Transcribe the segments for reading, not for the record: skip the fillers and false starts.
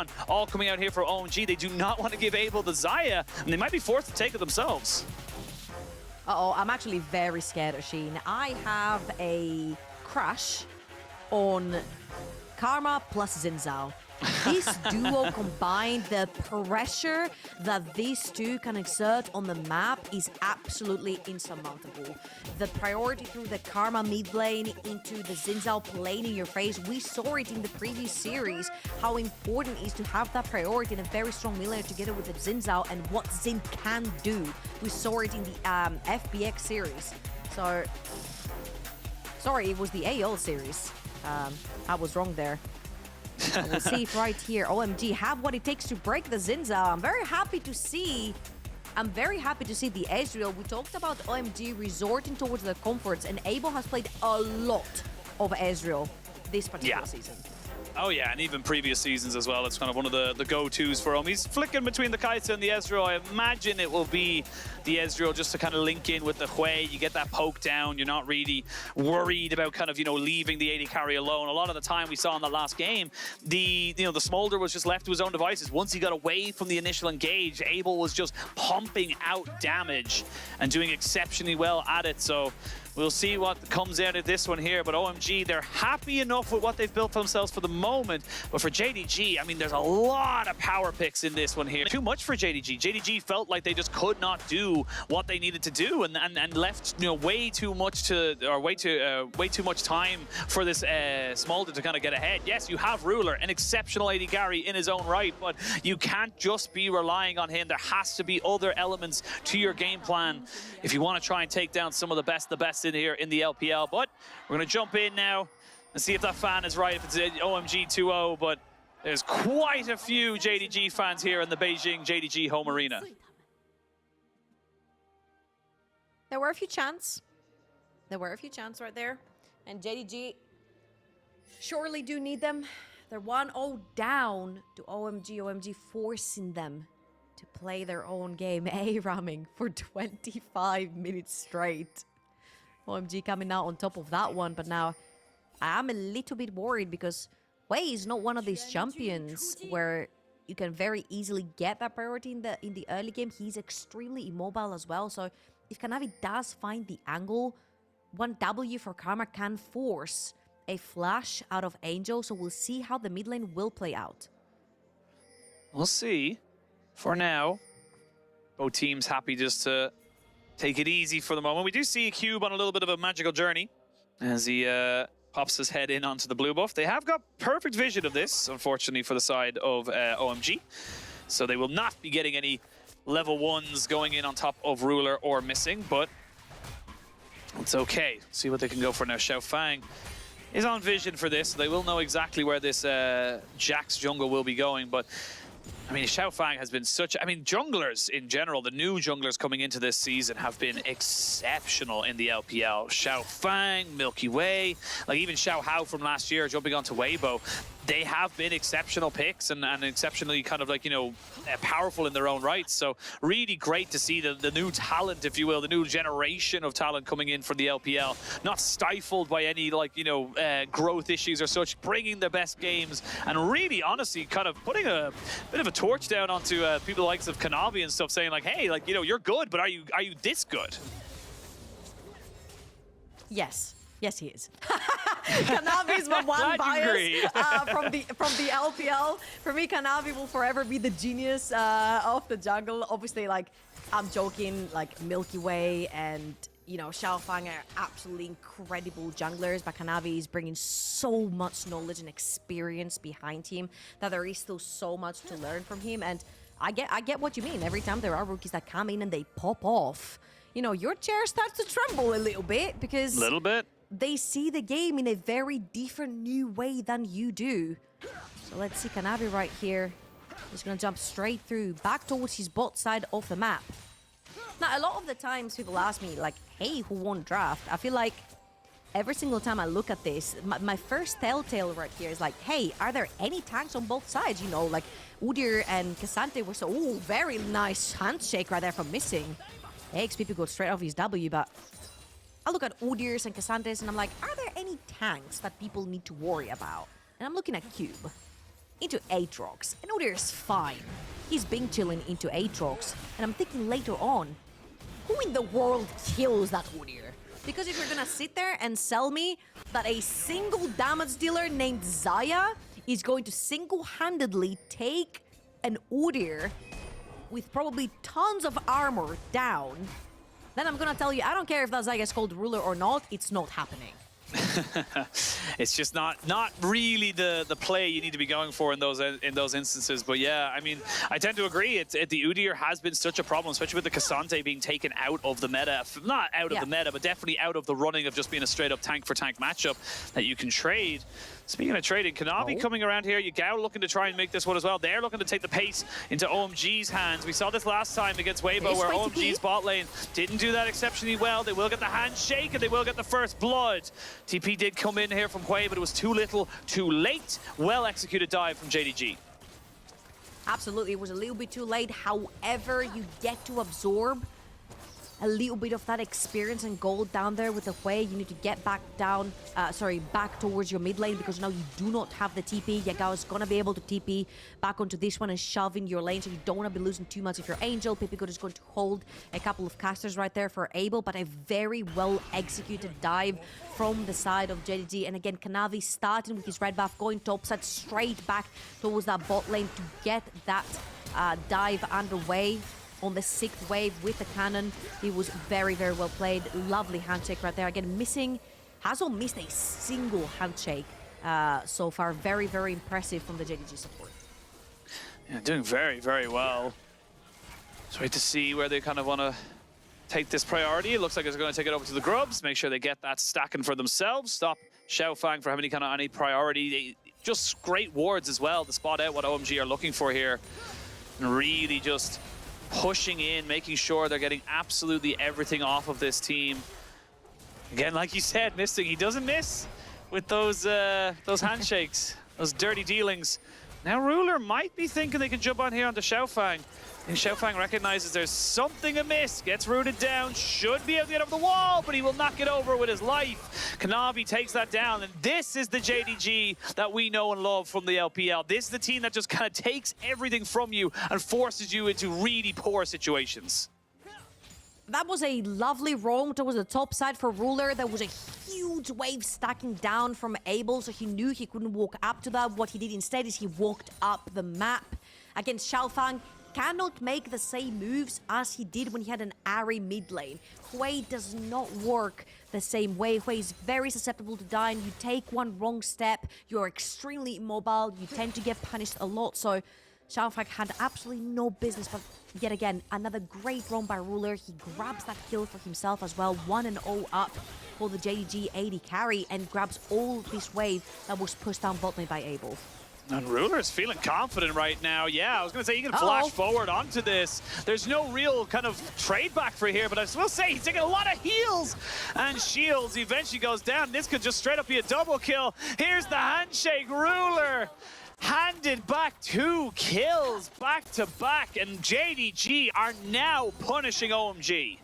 on, all coming out here for OMG. They do not want to give Abel the Xayah, and they might be forced to take it themselves. Uh-oh, I'm actually very scared of Sheen. I have a crush on Karma plus Xin Zhao. This duo combined, the pressure that these two can exert on the map is absolutely insurmountable. The priority through the Karma mid lane into the Xin Zhao playing in your face, we saw it in the previous series, how important it is to have that priority and a very strong mid laner together with the Xin Zhao and what Xin can do. We saw it in the FBX series. So, sorry, it was the AL series. I was wrong there. We'll see it right here. OMG have what it takes to break the Xin Zhao. I'm very happy to see the Ezreal. We talked about OMG resorting towards the comforts, and Abel has played a lot of Ezreal this particular season. Oh yeah, and even previous seasons as well. It's kind of one of the go-tos for him. He's flicking between the Kai'Sa and the Ezreal. I imagine it will be the Ezreal just to kind of link in with the Hui. You get that poke down. You're not really worried about kind of, you know, leaving the AD carry alone. A lot of the time we saw in the last game, the Smolder was just left to his own devices. Once he got away from the initial engage, Abel was just pumping out damage and doing exceptionally well at it. So we'll see what comes out of this one here, but OMG, they're happy enough with what they've built for themselves for the moment. But for JDG, I mean, there's a lot of power picks in this one here. Too much for JDG. JDG felt like they just could not do what they needed to do, and left, you know, way too much time for this Smolder to kind of get ahead. Yes, you have Ruler, an exceptional AD carry in his own right, but you can't just be relying on him. There has to be other elements to your game plan if you want to try and take down some of the best in here in the LPL. But we're going to jump in now and see if that fan is right, if it's OMG 2-0, but there's quite a few JDG fans here in the Beijing JDG home arena. There were a few chants. There were a few chants right there. And JDG surely do need them. They're 1-0 down to OMG. OMG forcing them to play their own game. A-ramming for 25 minutes straight. OMG coming out on top of that one, but now I am a little bit worried because Hui is not one of these champions where you can very easily get that priority in the early game. He's extremely immobile as well, so if Kanavi does find the angle, 1W for Karma can force a flash out of Angel, so we'll see how the mid lane will play out. We'll see. For now, both teams happy just to take it easy for the moment. We do see Cube on a little bit of a magical journey as he pops his head in onto the blue buff. They have got perfect vision of this, unfortunately, for the side of OMG. So they will not be getting any level 1s going in on top of Ruler or missing, but it's okay. See what they can go for now. XiaoFang is on vision for this. So they will know exactly where this Jax jungle will be going, but I mean, XiaoFang has been such... I mean, junglers in general, the new junglers coming into this season have been exceptional in the LPL. XiaoFang, Milky Way, like even Xiaohao from last year jumping onto Weibo. They have been exceptional picks and exceptionally kind of like, you know, powerful in their own rights. So really great to see the new talent, if you will, the new generation of talent coming in for the LPL. Not stifled by any, like, you know, growth issues or such, bringing their best games and really, honestly, kind of putting a bit of a torch down onto people the likes of Kanavi and stuff, saying like, hey, like, you know, you're good, but are you this good? Yes. Yes, he is. Kanavi is my one bias from the LPL. For me, Kanavi will forever be the genius of the jungle. Obviously, like, I'm joking, like Milky Way and, you know, XiaoFang are absolutely incredible junglers, but Kanavi is bringing so much knowledge and experience behind him that there is still so much to learn from him. And I get what you mean. Every time there are rookies that come in and they pop off, you know, your chair starts to tremble a little bit because... Little bit. They see the game in a very different new way than you do. So let's see Kanavi right here. He's going to jump straight through, back towards his bot side of the map. Now, a lot of the times people ask me, like, hey, who won draft? I feel like every single time I look at this, my first telltale right here is like, hey, are there any tanks on both sides? You know, like Udyr and Cassante were so, ooh, very nice handshake right there from missing. Ppgod got straight off his W, but I look at Udyr's and Cassante's and I'm like, are there any tanks that people need to worry about? And I'm looking at Cube. into Aatrox. And Udyr is fine. He's been chilling into Aatrox. And I'm thinking later on, who in the world kills that Udyr? Because if you're gonna sit there and sell me that a single damage dealer named Xayah is going to single-handedly take an Udyr with probably tons of armor down, then I'm gonna tell you, I don't care if that Xayah is called Ruler or not, it's not happening. It's just not really the play you need to be going for in those instances. But yeah, I mean, I tend to agree. The Udyr has been such a problem, especially with the Cassante being taken out of the meta. Not out of the meta, but definitely out of the running of just being a straight-up tank-for-tank matchup that you can trade. Speaking of trading, Kanavi coming around here. Yagao looking to try and make this one as well. They're looking to take the pace into OMG's hands. We saw this last time against Weibo, where OMG's bot lane didn't do that exceptionally well. They will get the handshake, and they will get the first blood. TP did come in here from Hwei, but it was too little, too late. Well-executed dive from JDG. Absolutely, it was a little bit too late. However, you get to absorb a little bit of that experience and gold down there with the Hwei. You need to get back down, back towards your mid lane, because now you do not have the TP. Yagao is gonna be able to TP back onto this one and shove in your lane, so you don't want to be losing too much if you're Angel. Ppgod is going to hold a couple of casters right there for Abel, but a very well executed dive from the side of JDG. And again, Kanavi starting with his red buff, going topside straight back towards that bot lane to get that dive underway. On the 6th wave with the cannon. He was very, very well played. Lovely handshake right there. Again, hasn't missed a single handshake so far. Very, very impressive from the JDG support. Yeah, doing very, very well. It's great to see where they kind of want to take this priority. It looks like it's going to take it over to the Grubs, make sure they get that stacking for themselves. Stop XiaoFang for having any priority. Just great wards as well to spot out what OMG are looking for here. And really just pushing in, making sure they're getting absolutely everything off of this team. Again, like you said, missing. He doesn't miss with those handshakes, those dirty dealings. Now Ruler might be thinking they can jump on here onto XiaoFang. And XiaoFang recognizes there's something amiss, gets rooted down, should be able to get over the wall, but he will knock it over with his life. Kanavi takes that down, and this is the JDG that we know and love from the LPL. This is the team that just kind of takes everything from you and forces you into really poor situations. That was a lovely roam towards the top side for Ruler. There was a huge wave stacking down from Abel, so he knew he couldn't walk up to that. What he did instead is he walked up the map. Against XiaoFang, cannot make the same moves as he did when he had an Ahri mid lane. Hwei does not work the same way. Hwei is very susceptible to dying. You take one wrong step, you're extremely immobile, you tend to get punished a lot. So XiaoFang had absolutely no business, but yet again, another great roam by Ruler. He grabs that kill for himself as well. 1-0 up for the JDG 80 carry and grabs all this wave that was pushed down bot lane by Abel. And Ruler's feeling confident right now. Yeah, I was going to say, he can flash forward onto this. There's no real kind of trade back for here, but I will say he's taking a lot of heals and shields. He eventually goes down. This could just straight up be a double kill. Here's the handshake. Ruler handed back 2 kills back to back, and JDG are now punishing OMG.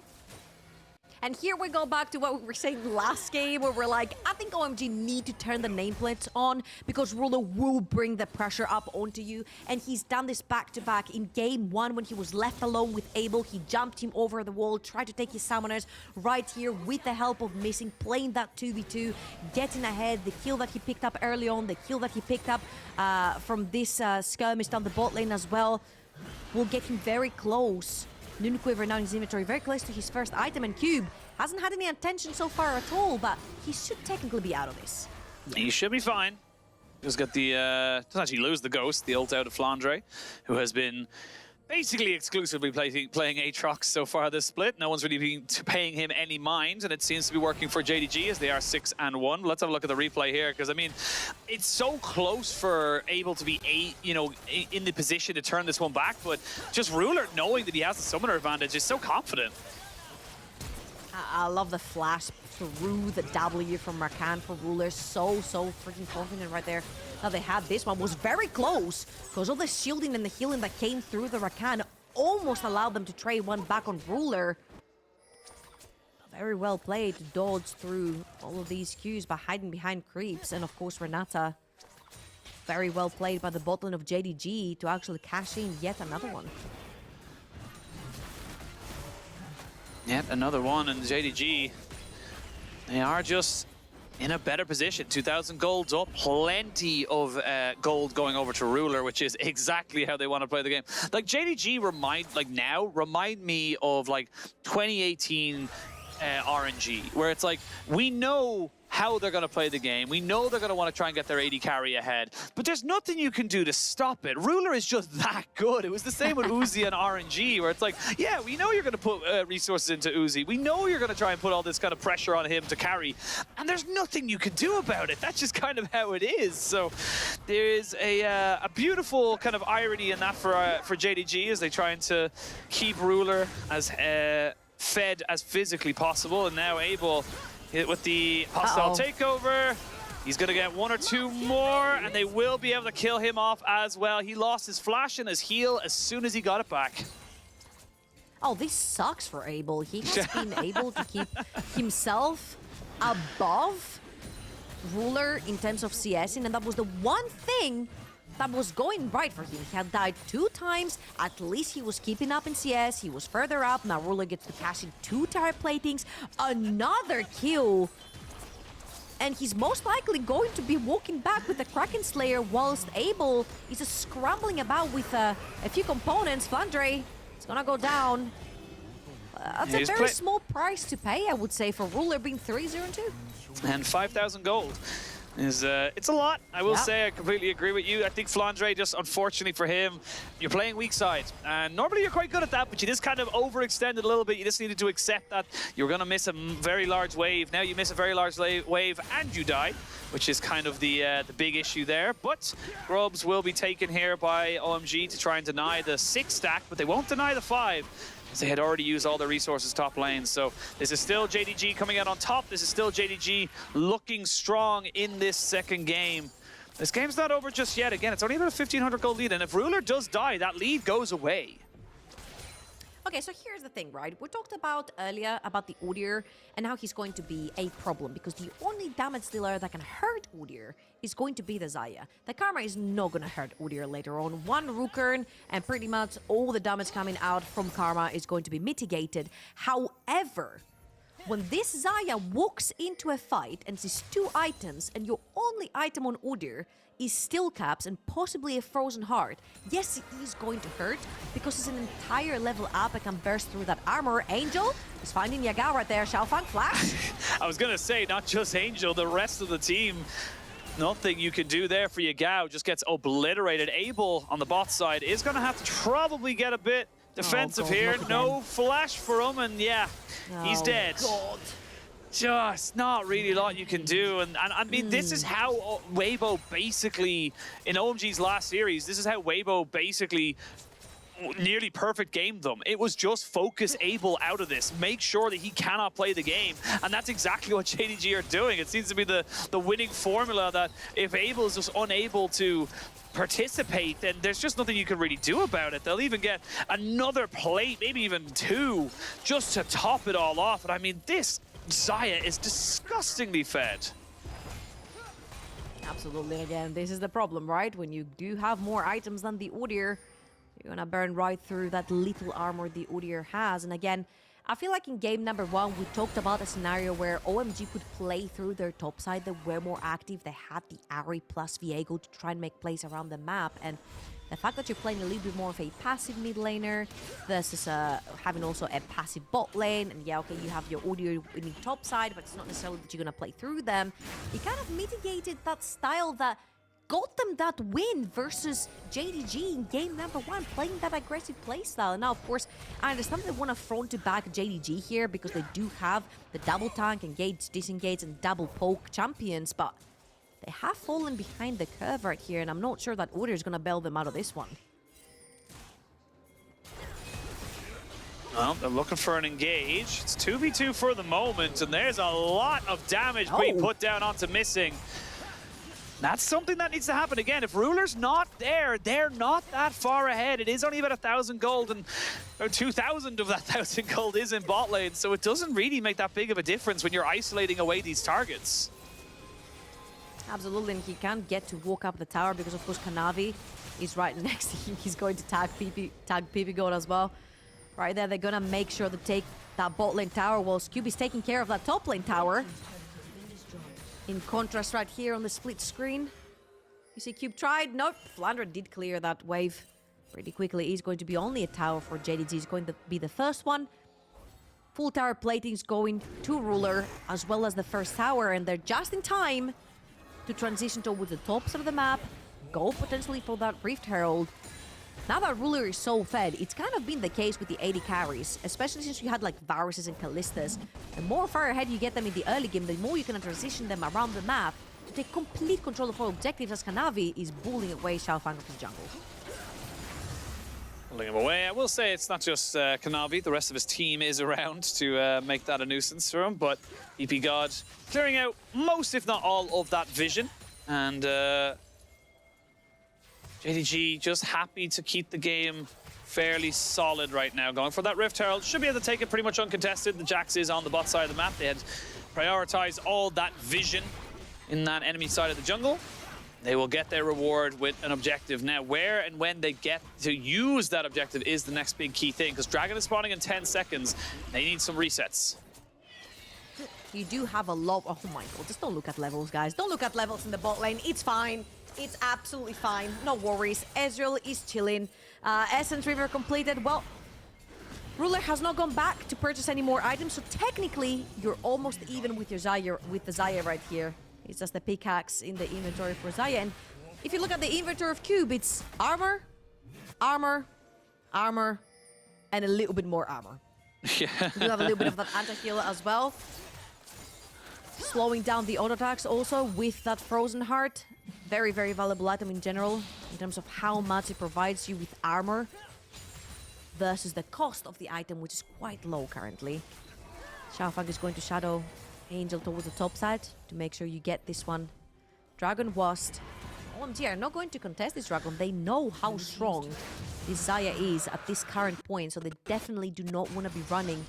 And here we go back to what we were saying last game, where we're like, I think OMG need to turn the nameplates on because Ruler will bring the pressure up onto you. And he's done this back-to-back. In game 1, when he was left alone with Abel, he jumped him over the wall, tried to take his summoners right here with the help of Missing, playing that 2v2, getting ahead. The kill that he picked up early on, the kill that he picked up from this skirmish down the bot lane as well, will get him very close. Nunequiver now in his inventory, very close to his first item, and Cube hasn't had any attention so far at all, but he should technically be out of this. He should be fine. Just got the, doesn't actually lose the Ghost, the ult out of Flandre, who has been basically exclusively playing Aatrox so far this split. No one's really been paying him any mind, and it seems to be working for JDG as they are 6-1. Let's have a look at the replay here, because I mean, it's so close for Abel to be in the position to turn this one back, but just Ruler knowing that he has the summoner advantage is so confident. I love the flash through the W from Rakan for Ruler. So freaking confident right there. Now they had this one, was very close because all the shielding and the healing that came through the Rakan almost allowed them to trade one back on Ruler. Very well played to dodge through all of these Qs by hiding behind creeps. And of course Renata very well played by the bot lane of JDG to actually cash in yet another one. Yet another one, and JDG, they are just in a better position. 2,000 golds up, plenty of gold going over to Ruler, which is exactly how they want to play the game. Like JDG remind me of like 2018 RNG, where it's like, we know how they're going to play the game. We know they're going to want to try and get their AD carry ahead, but there's nothing you can do to stop it. Ruler is just that good. It was the same with Uzi and RNG, where it's like, yeah, we know you're going to put resources into Uzi. We know you're going to try and put all this kind of pressure on him to carry, and there's nothing you can do about it. That's just kind of how it is. So there's a beautiful kind of irony in that for JDG as they trying to keep Ruler as fed as physically possible, and now able hit with the hostile takeover. He's gonna get one or two more, and they will be able to kill him off as well. He lost his flash and his heal as soon as he got it back. Oh, this sucks for Abel. He has been able to keep himself above Ruler in terms of CSing, and that was the one thing that was going right for him. He had died 2 times. At least he was keeping up in CS. He was further up. Now Ruler gets to cash in 2 tire platings. Another kill. And he's most likely going to be walking back with the Kraken Slayer whilst Abel is scrambling about with a few components. Flandre is gonna go down. That's a very small price to pay, I would say, for Ruler being 3-0-2. And 5,000 gold. It's a lot, I will say. I completely agree with you. I think Flandre, just unfortunately for him, you're playing weak side. And normally you're quite good at that, but you just kind of overextended a little bit. You just needed to accept that you're going to miss a very large wave. Now you miss a very large wave and you die, which is kind of the big issue there. But Grubs will be taken here by OMG to try and deny the 6 stack, but they won't deny the 5. They had already used all their resources top lane. So this is still JDG coming out on top. This is still JDG looking strong in this second game. This game's not over just yet. Again, it's only about a 1,500 gold lead. And if Ruler does die, that lead goes away. Okay, so here's the thing, right? We talked about earlier about the Udyr and how he's going to be a problem because the only damage dealer that can hurt Udyr is going to be the Xayah. The Karma is not going to hurt Udyr later on. 1 Rookern and pretty much all the damage coming out from Karma is going to be mitigated. However, when this Xayah walks into a fight and sees 2 items and your only item on Udyr is Steel Caps and possibly a Frozen Heart, yes, it is going to hurt because it's an entire level up and can burst through that armor. Angel is finding Yagao right there. XiaoFang flash. I was going to say, not just Angel, the rest of the team. Nothing you can do there for Yagao. Just gets obliterated. Abel on the bot side is going to have to probably get a bit defensive here. No flash for him, and yeah, he's dead. God. Just not really a lot you can do. And I mean, this is how Weibo basically, in OMG's last series, this is how Weibo basically nearly perfect gamed them. It was just focus Abel out of this. Make sure that he cannot play the game. And that's exactly what JDG are doing. It seems to be the winning formula that if Abel is just unable to participate, then there's just nothing you can really do about it. They'll even get another plate, maybe even 2, just to top it all off. And I mean, this Xayah is disgustingly fed. Absolutely. Again, this is the problem, right? When you do have more items than the Udyr, you're gonna burn right through that little armor the Udyr has. And again, I feel like in game number 1, we talked about a scenario where OMG could play through their top side. They were more active. They had the Ari plus Ppgod to try and make plays around the map. And the fact that you're playing a little bit more of a passive mid laner versus having also a passive bot lane, and yeah, okay, you have your Udyr in the top side, but it's not necessarily that you're going to play through them. You kind of mitigated that style that got them that win versus JDG in game number 1, playing that aggressive playstyle. And now, of course, I understand they want to front to back JDG here because they do have the double tank, engage, disengage, and double poke champions, but they have fallen behind the curve right here, and I'm not sure that Udyr is going to bail them out of this one. Well, they're looking for an engage. It's 2v2 for the moment, and there's a lot of damage being put down onto Missing. That's something that needs to happen again. If Ruler's not there, they're not that far ahead. It is only about 1,000 gold, and 2,000 of that 1,000 gold is in bot lane, so it doesn't really make that big of a difference when you're isolating away these targets. Absolutely, and he can't get to walk up the tower because, of course, Kanavi is right next to him. He's going to tag Ppgod as well. Right there, they're gonna make sure to take that bot lane tower while Scooby's taking care of that top lane tower. In contrast, right here on the split screen, you see Cube tried. Nope, Flandre did clear that wave pretty quickly. He's going to be only a tower for JDG. He's going to be the first one. Full tower plating is going to Ruler, as well as the first tower, and they're just in time to transition towards the top side of the map, go potentially for that Rift Herald. Now that Ruler is so fed, it's kind of been the case with the AD carries, especially since you had like Varuses and Kallistas. The more far ahead you get them in the early game, the more you can transition them around the map to take complete control of all objectives, as Kanavi is bullying away XiaoFang of the jungle. Pulling him away. I will say it's not just Kanavi. The rest of his team is around to make that a nuisance for him. But Ppgod clearing out most, if not all, of that vision. And JDG just happy to keep the game fairly solid right now. Going for that Rift Herald. Should be able to take it pretty much uncontested. The Jax is on the bot side of the map. They had prioritized all that vision in that enemy side of the jungle. They will get their reward with an objective. Now, where and when they get to use that objective is the next big key thing, because Dragon is spawning in 10 seconds. They need some resets. You do have a lot. Oh my god, just don't look at levels, guys. Don't look at levels in the bot lane. It's fine. It's absolutely fine. No worries. Ezreal is chilling. Essence River completed. Well, Ruler has not gone back to purchase any more items, so technically you're almost even with your Xayah, with the Xayah right here. It's just the pickaxe in the inventory for Xayah. And if you look at the inventory of Cube, it's armor, armor, armor, and a little bit more armor. Yeah. You have a little bit of that anti-heal as well. Slowing down the auto attacks also with that Frozen Heart. Very, very valuable item in general in terms of how much it provides you with armor versus the cost of the item, which is quite low currently. XiaoFang is going to Shadow Angel towards the top side to make sure you get this one. Dragon Wasp. OMG are not going to contest this Dragon. They know how strong this Xayah is at this current point, so they definitely do not want to be running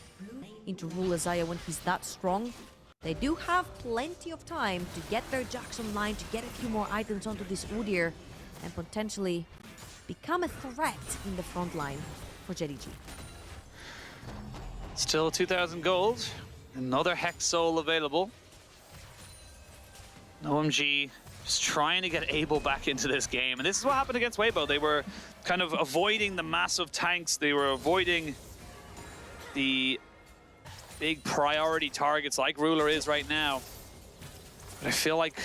into Ruler Xayah when he's that strong. They do have plenty of time to get their Jax online, to get a few more items onto this Udyr, and potentially become a threat in the front line for JDG. Still 2,000 gold. Another Hex Soul available. OMG just trying to get Abel back into this game. And this is what happened against Weibo. They were kind of avoiding the massive tanks. They were avoiding the big priority targets like Ruler is right now. But I feel like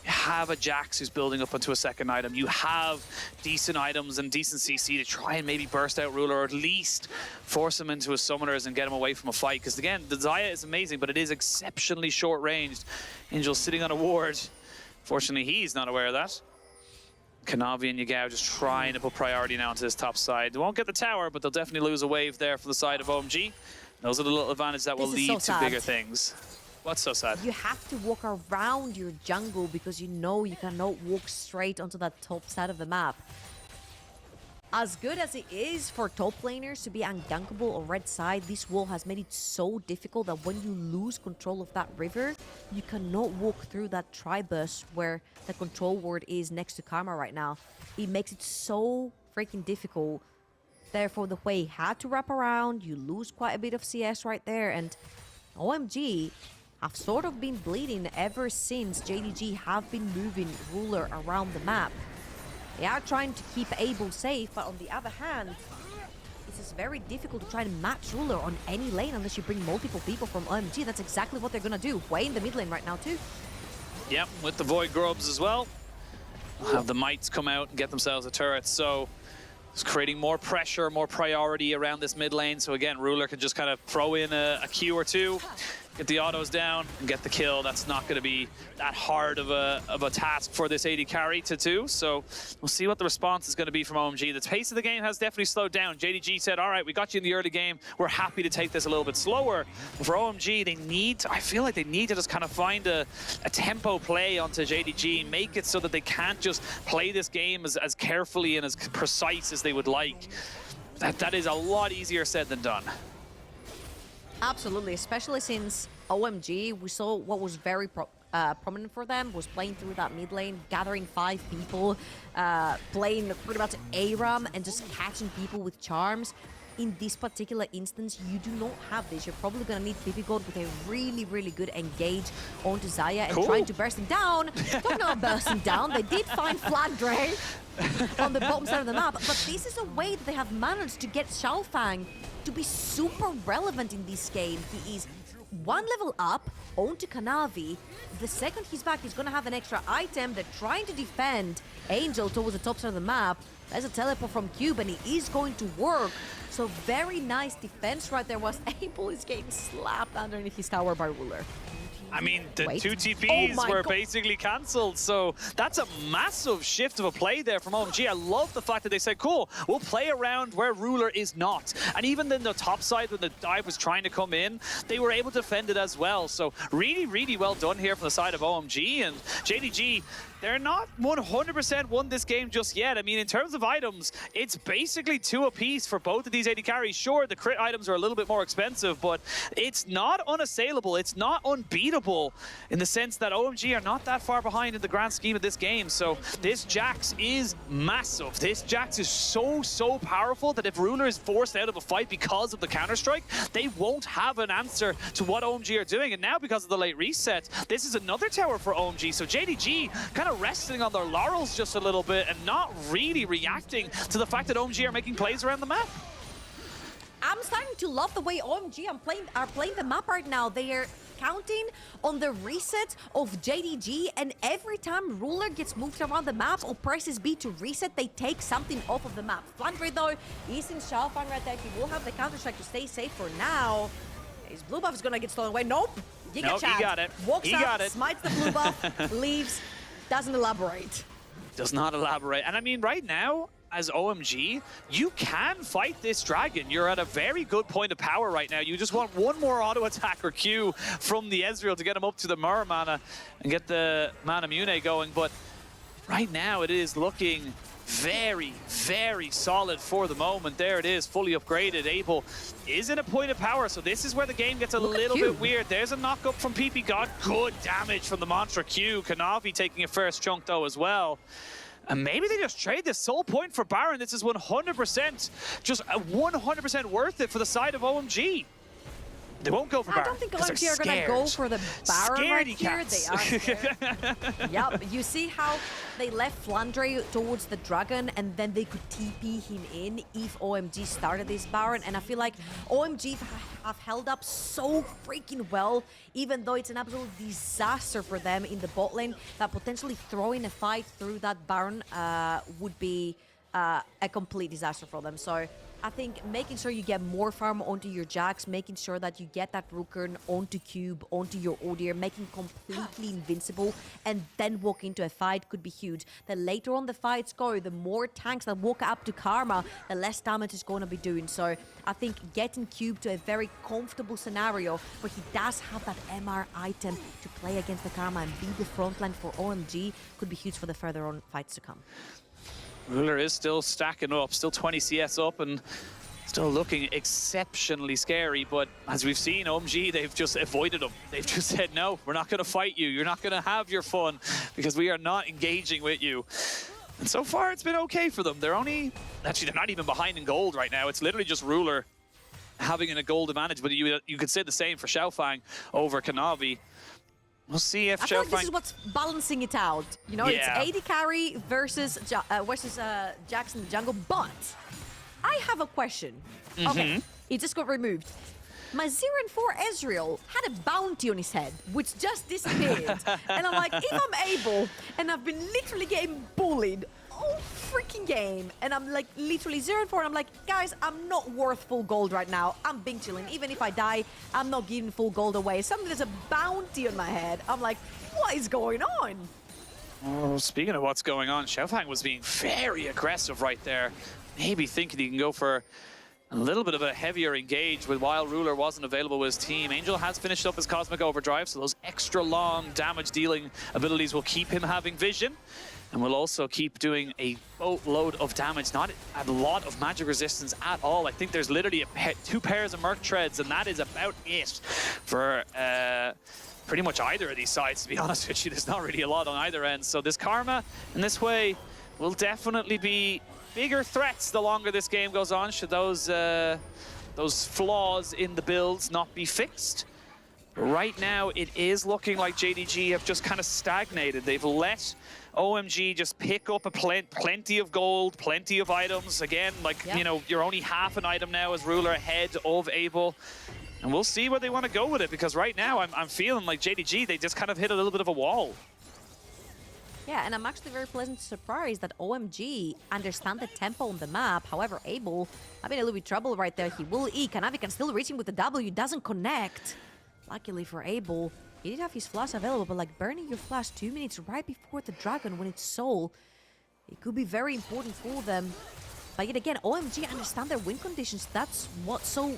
you have a Jax who's building up onto a second item. You have decent items and decent CC to try and maybe burst out Ruler, or at least force him into his summoners and get him away from a fight. Because again, the Xayah is amazing, but it is exceptionally short-ranged. Angel's sitting on a ward. Fortunately, he's not aware of that. Kanavi and Yagao just trying to put priority now onto this top side. They won't get the tower, but they'll definitely lose a wave there from the side of OMG. Those are the little advantages that will lead to bigger things. What's so sad? You have to walk around your jungle because you know you cannot walk straight onto that top side of the map. As good as it is for top laners to be ungankable on red side, this wall has made it so difficult that when you lose control of that river, you cannot walk through that tri-burst where the control ward is next to Karma right now. It makes it so freaking difficult. Therefore, the way had to wrap around, you lose quite a bit of CS right there, and OMG have sort of been bleeding ever since JDG have been moving Ruler around the map. They are trying to keep Abel safe, but on the other hand, this is very difficult to try and match Ruler on any lane unless you bring multiple people from OMG. That's exactly what they're gonna do. Way in the mid lane right now too. Yep, with the Void Grubs as well. They'll have the Mites come out and get themselves a turret, so it's creating more pressure, more priority around this mid lane. So again, Ruler can just kind of throw in a Q or two, get the autos down, and get the kill. That's not going to be that hard of a task for this AD carry to do. So we'll see what the response is going to be from OMG. The pace of the game has definitely slowed down. JDG said, all right, we got you in the early game. We're happy to take this a little bit slower. But for OMG, they need to, I feel like they need to just kind of find a tempo play onto JDG, make it so that they can't just play this game as carefully and as precise as they would like. That is a lot easier said than done. Absolutely, especially since OMG, we saw what was very prominent for them, was playing through that mid lane, gathering 5 people, playing pretty much ARAM and just catching people with charms. In this particular instance, you do not have this. You're probably going to need Ppgod with a really, really good engage onto Xayah and trying to burst him down. Talking about bursting down, they did find Flandre on the bottom side of the map, but this is a way that they have managed to get XiaoFang to be super relevant in this game. He is 1 level up onto Kanavi. The second he's back, he's going to have an extra item. They're trying to defend Angel towards the top side of the map. There's a teleport from Cube, and it is going to work. So very nice defense right there. Was able is getting slapped underneath his tower by Ruler. I mean, the 2 TPs were basically cancelled, so that's a massive shift of a play there from OMG. I love the fact that they said, cool, we'll play around where Ruler is not. And even then the top side, when the dive was trying to come in, they were able to defend it as well. So really, really well done here from the side of OMG. And JDG, they're not 100% won this game just yet. I mean, in terms of items, it's basically 2 apiece for both of these AD carries. Sure, the crit items are a little bit more expensive, but it's not unassailable. It's not unbeatable in the sense that OMG are not that far behind in the grand scheme of this game. So this Jax is massive. This Jax is so powerful that if Ruler is forced out of a fight because of the Counter-Strike, they won't have an answer to what OMG are doing. And now because of the late reset, this is another tower for OMG. So JDG kind of resting on their laurels just a little bit and not really reacting to the fact that OMG are making plays around the map. I'm starting to love the way OMG are playing the map right now. They are counting on the reset of JDG, and every time Ruler gets moved around the map or presses B to reset, they take something off of the map. Flandre, though, is in XiaoFang right there. He will have the Counter-Strike to stay safe for now. His blue buff is going to get stolen away. Nope. Nope, he got it. Walks out, smites the blue buff, leaves, doesn't elaborate. Does not elaborate. And I mean, right now, as OMG, you can fight this dragon. You're at a very good point of power right now. You just want one more auto attack or Q from the Ezreal to get him up to the Myrrh mana and get the Mana Mune going. But right now it is looking very solid for the moment. There it is, fully upgraded. Abel is in a point of power, so this is where the game gets a little bit weird. There's a knock up from Ppgod. Good damage from the Mantra Q. Kanavi taking a first chunk though as well. And maybe they just trade this soul point for Baron. This is 100%, just 100% worth it for the side of OMG. They won't go for Baron. I don't think OMG are going to go for the Baron right here. Cats. They are scared. Yep, you see how they left Flandre towards the Dragon and then they could TP him in if OMG started this Baron. And I feel like OMG have held up so freaking well, even though it's an absolute disaster for them in the bot lane, that potentially throwing a fight through that Baron would be a complete disaster for them. So I think making sure you get more farm onto your Jax, making sure that you get that Rookern onto Cube, onto your Odir, making completely invincible, and then walk into a fight could be huge. The later on the fights go, the more tanks that walk up to Karma, the less damage is going to be doing. So I think getting Cube to a very comfortable scenario where he does have that MR item to play against the Karma and be the frontline for OMG could be huge for the further on fights to come. Ruler is still stacking up, still 20 CS up and still looking exceptionally scary. But as we've seen, OMG, they've just avoided them. They've just said, no, we're not going to fight you. You're not going to have your fun because we are not engaging with you. And so far, it's been okay for them. They're only, actually, they're not even behind in gold right now. It's literally just Ruler having a gold advantage. But you could say the same for XiaoFang over Kanavi. We'll see if I feel like this is what's balancing it out. You know, it's AD carry versus Jax in the jungle. But I have a question. Okay, it just got removed. My 0-4 Ezreal had a bounty on his head, which just disappeared. And I'm like, if I'm able, and I've been literally getting bullied all freaking game, and I'm like literally 0-4, and I'm like, guys, I'm not worth full gold right now. I'm being chilling. Even if I die, I'm not giving full gold away. Suddenly there's a bounty on my head. I'm like, what is going on? Oh, speaking of what's going on, XiaoFang was being very aggressive right there. Maybe thinking he can go for a little bit of a heavier engage with while Ruler wasn't available with his team. Angel has finished up his Cosmic Overdrive, so those extra long damage dealing abilities will keep him having vision. and will also keep doing a boatload of damage. Not a lot of magic resistance at all. I think there's literally two pairs of Merc Treads, and that is about it for pretty much either of these sides, to be honest with you. There's not really a lot on either end. So this Karma in this way will definitely be bigger threats the longer this game goes on, should those flaws in the builds not be fixed. Right now, it is looking like JDG have just kind of stagnated. They've let OMG just pick up plenty of gold, plenty of items. Again, like, you know, you're only half an item now as Ruler ahead of Able. And we'll see where they want to go with it, because right now I'm feeling like JDG, they just kind of hit a little bit of a wall. Yeah, and I'm actually very pleasantly surprised that OMG understand the tempo on the map. However, Able having a little bit of trouble right there. He will E. Kanavi can still reach him with the W, doesn't connect. Luckily for Able, he did have his flash available, but like burning your flash 2 minutes right before the dragon when it's soul, it could be very important for them. But yet again, OMG understand their win conditions. That's what's so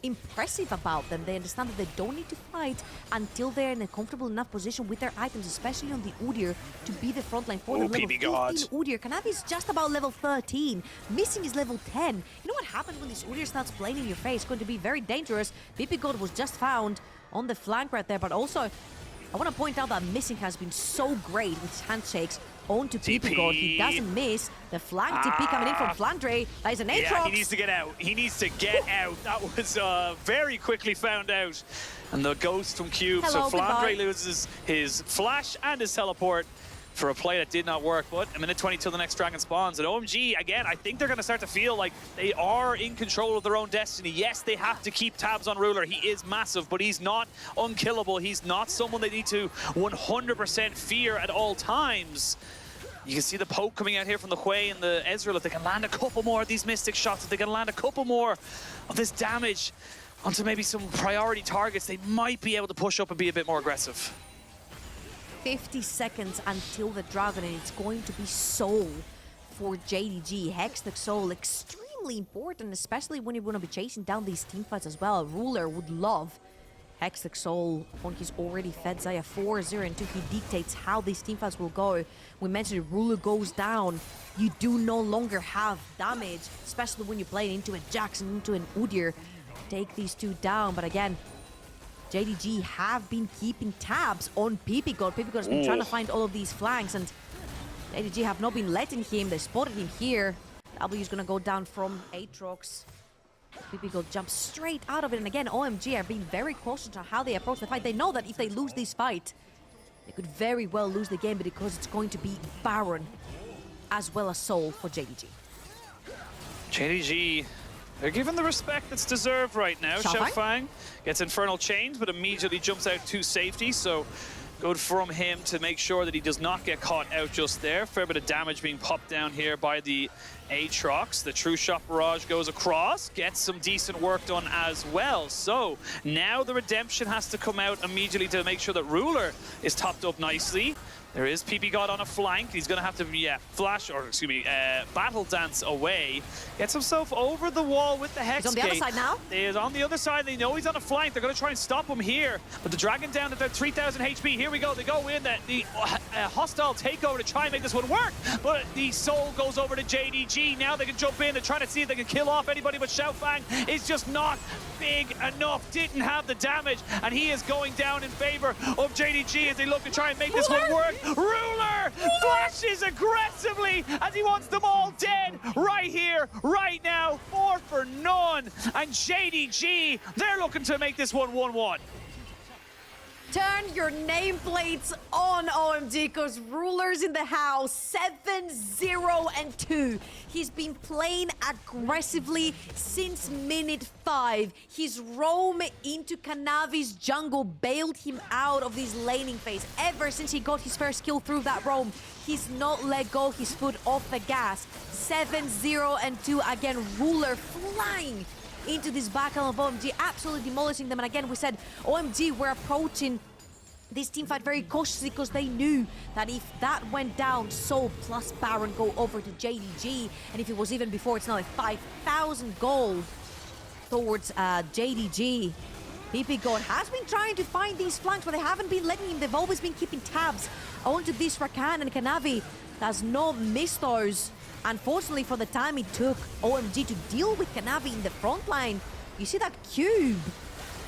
impressive about them. They understand that they don't need to fight until they're in a comfortable enough position with their items, especially on the Udyr, to be the frontline for them. Level 15 Udyr. Kanavi is just about level 13. Missing is level 10. You know what happens when this Udyr starts playing in your face? It's going to be very dangerous. Ppgod was just found on the flank right there, but also I want to point out that Missing has been so great with his handshakes onto Ppgod. He doesn't miss. The flank TP coming in from Flandre. That is an Aatrox. Yeah, he needs to get out. He needs to get out. That was very quickly found out. And the ghost from Cube. Hello, so Flandre loses his flash and his teleport for a play that did not work. But a minute 20 till the next dragon spawns. And OMG, again, I think they're going to start to feel like they are in control of their own destiny. Yes, they have to keep tabs on Ruler. He is massive, but he's not unkillable. He's not someone they need to 100% fear at all times. You can see the poke coming out here from the Hui and the Ezreal. If they can land a couple more of these Mystic shots, if they can land a couple more of this damage onto maybe some priority targets, they might be able to push up and be a bit more aggressive. 50 seconds until the dragon, and it's going to be soul for JDG. Hextech soul, extremely important, especially when you're going to be chasing down these teamfights as well. Ruler would love Hextech soul on his already fed Xayah 4-0 and 2. He dictates how these teamfights will go. We mentioned if Ruler goes down, you do no longer have damage, especially when you're playing into a Jackson, into an Udyr. Take these two down, but again, JDG have been keeping tabs on Ppgod. Ppgod has been trying to find all of these flanks, and JDG have not been letting him. They spotted him here. W is going to go down from Aatrox. Ppgod jumps straight out of it, and again, OMG are being very cautious on how they approach the fight. They know that if they lose this fight, they could very well lose the game, because it's going to be Baron as well as Soul for JDG. JDG, they're given the respect that's deserved right now. XiaoFang gets Infernal Chains, but immediately jumps out to safety, so good from him to make sure that he does not get caught out just there. Fair bit of damage being popped down here by the Aatrox. The True Shot Barrage goes across, gets some decent work done as well. So now the redemption has to come out immediately to make sure that Ruler is topped up nicely. There is Ppgod on a flank. He's going to have to, flash, or excuse me, battle dance away. Gets himself over the wall with the Hex He's on the other side now. He is on the other side. They know he's on a flank. They're going to try and stop him here. But the Dragon down at their 3,000 HP. Here we go. They go in. The hostile takeover to try and make this one work. But the Soul goes over to JDG. Now they can jump in and try to see if they can kill off anybody. But XiaoFang is just not big enough. Didn't have the damage. And he is going down in favor of JDG as they look to try and make this one work. Ruler flashes aggressively as he wants them all dead right here, right now. 4 for none. And JDG, they're looking to make this one 1-1. Turn your nameplates on, OMG, because Ruler's in the house. 7-0-2. He's been playing aggressively since minute 5. His roam into Kanavi's jungle bailed him out of this laning phase. Ever since he got his first kill through that roam, he's not let go his foot off the gas. 7-0-2. Again, Ruler flying into this battle of OMG, absolutely demolishing them. And again, we said OMG were approaching this teamfight very cautiously because they knew that if that went down, Soul plus Baron go over to JDG. And if it was even before, it's now like 5,000 gold towards JDG. Ppgod has been trying to find these flanks, but they haven't been letting him. They've always been keeping tabs onto this Rakan, and Kanavi does not miss those. Unfortunately, for the time it took OMG to deal with Kanavi in the front line, you see that cube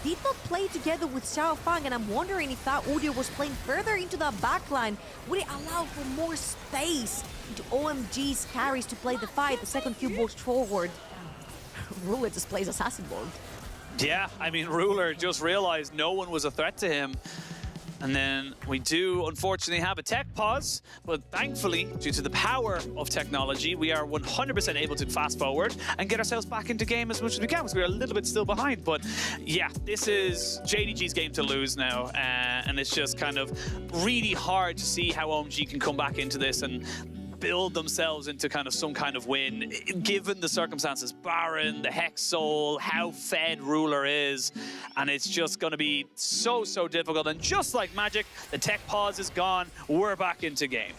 did not play together with XiaoFang, and I'm wondering if that audio was playing further into the backline. Would it allow for more space into OMG's carries to play the fight? The second cube walks forward. Ruler just plays assassin mode. Yeah, I mean, Ruler just realized no one was a threat to him. And then we do, unfortunately, have a tech pause, but thankfully, due to the power of technology, we are 100% able to fast forward and get ourselves back into game as much as we can, because we're a little bit still behind. But yeah, this is JDG's game to lose now, and it's just kind of really hard to see how OMG can come back into this and build themselves into kind of some kind of win, given the circumstances. Baron, the Hex Soul, how fed Ruler is, and it's just going to be so difficult. And just like magic, the tech pause is gone. We're back into game.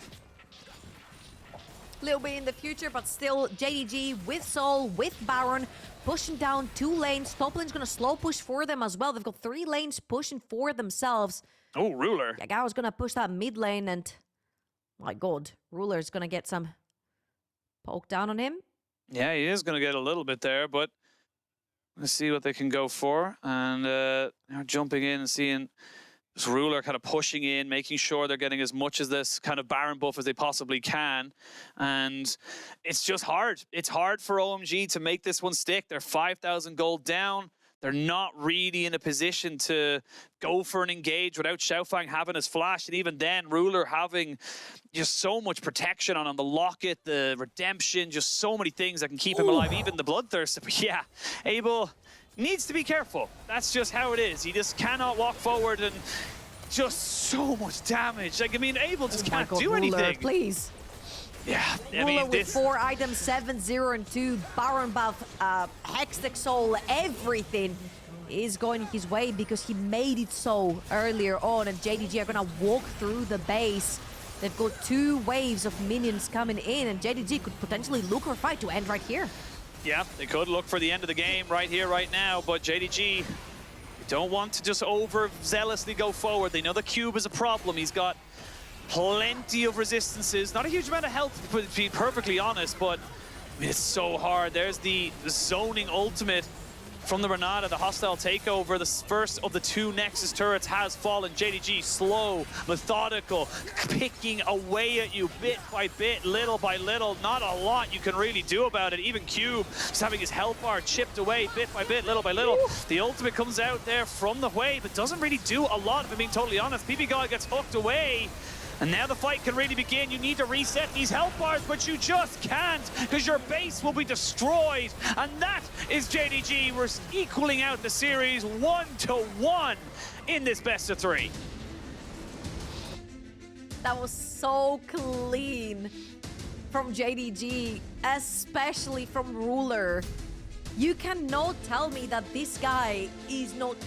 Little bit in the future, but still JDG with Soul, with Baron, pushing down 2 lanes. Top lane's going to slow push for them as well. They've got 3 lanes pushing for themselves. Oh, Ruler. Yagao is going to push that mid lane, and my God, Ruler's going to get some poke down on him. Yeah, he is going to get a little bit there, but let's see what they can go for. And they're jumping in and seeing this Ruler kind of pushing in, making sure they're getting as much as this kind of Baron buff as they possibly can. And it's just hard. It's hard for OMG to make this one stick. They're 5,000 gold down. They're not really in a position to go for an engage without XiaoFang having his flash. And even then, Ruler having just so much protection on him. The Locket, the Redemption, just so many things that can keep him alive. Even the Bloodthirst. But yeah, Abel needs to be careful. That's just how it is. He just cannot walk forward, and just so much damage. Like, I mean, Abel just can't do Ruler, anything. Please. Yeah, I Ruler mean, with 4 items, 7, 0, and 2. Baron buff, Hextech Soul, everything is going his way because he made it so earlier on, and JDG are gonna walk through the base. They've got 2 waves of minions coming in, and JDG could potentially look for a fight to end right here. Yeah, they could look for the end of the game right here, right now, but JDG don't want to just overzealously go forward. They know the cube is a problem. He's got plenty of resistances, not a huge amount of health, to be perfectly honest, but I mean, it's so hard. There's the zoning ultimate from the Renata, the hostile takeover. The first of the 2 Nexus turrets has fallen. JDG slow, methodical, picking away at you bit by bit, little by little. Not a lot you can really do about it. Even Cube just having his health bar chipped away bit by bit, little by little. Ooh. The ultimate comes out there from the wave, but doesn't really do a lot, if I'm being totally honest. Ppgod gets hooked away. And now the fight can really begin. You need to reset these health bars, but you just can't, because your base will be destroyed. And that is JDG. We're equaling out the series 1-1 in this best of 3. That was so clean from JDG, especially from Ruler. You cannot tell me that this guy is not